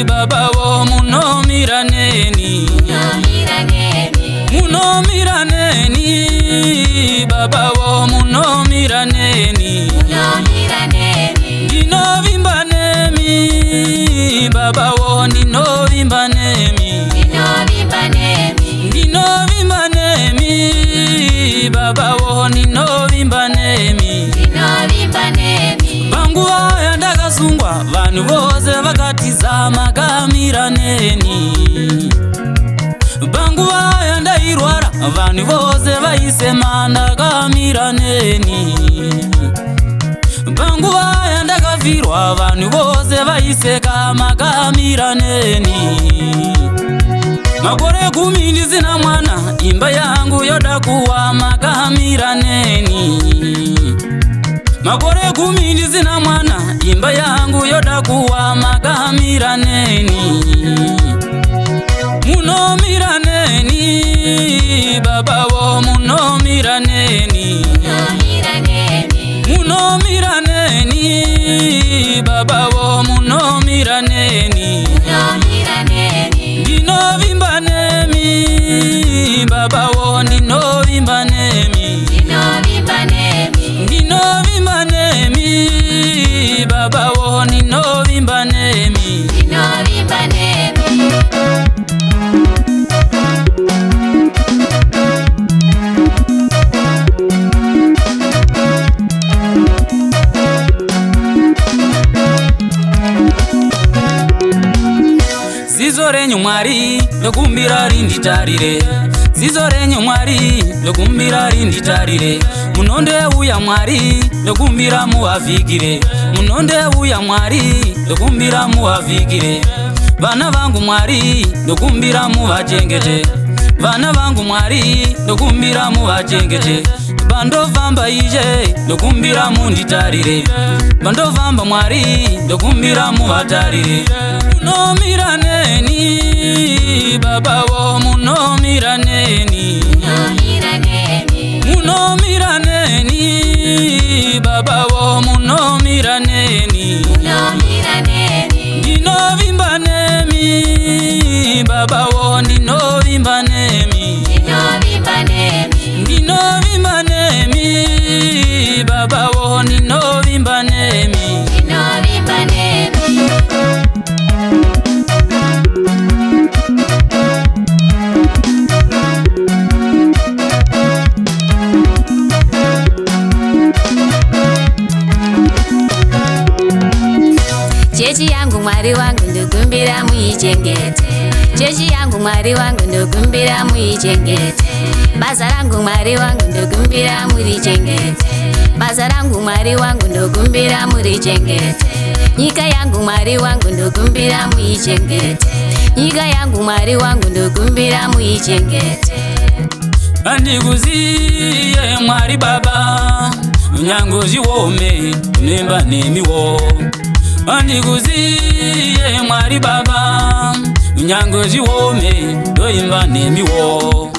Baba wo muno miraneni, muno miraneni, baba wo muno miraneni, dino vimbanemi, baba wo dino vimbanemi, dino vimbanemi, baba wo dino vimbanemi, bangu waya ndakasungwa vanhu vose vakatiza makamiraneni, bangu vaya ndairwara vanhu vose vaisema ndakamiraneni, bangu vaya ndakafirwa vanhu vose vaiseka makamiraneni, makore 10 ndisina mwana imba yangu yoda kuwa makamiraneni, makore 10 ndisina mwana imba yangu yoda kuwa makamiraneni, muno miraneni, baba wo muno miraneni, muno miraneni, baba wo muno miraneni, dino vimbanemi, baba wo dino vimbanemi, dino vimbanemi, baba wo dino vimbanemi, zizo renyu Mwari ndokumbira rinditarire, zizo renyu Mwari ndokumbira rinditarire, munonde uya Mwari ndokumbira muavigire, munonde uya Mwari ndokumbira muavigire, vana vangu Mwari ndokumbira muvachengete, vana vangu Mwari ndokumbira muvachengete, bandovamba ije ndokumbira munditarire, bandovamba Mwari ndokumbira muvatarire, muno miraneni, baba wo muno miraneni, muno miraneni, baba wo muno miraneni, dino vimbanemi, baba wo dino vimbanemi, dino vimbanemi, baba wo dino vimbanemi, chechi yangu Mwari wangu ndokumbira muichengete, chechi yangu Mwari wangu ndokumbira muichengete, basa rangu Mwari wangu ndokumbira murichengete, basa rangu Mwari wangu ndokumbira murichengete, nyika yangu Mwari wangu ndokumbira muichengete, nyika yangu Mwari wangu ndokumbira muichengete. Andikuziye Mwari baba nyango ziwome nemba nemiwo, andikuziye Mwari baba nyango ziwome doimba nemiwo,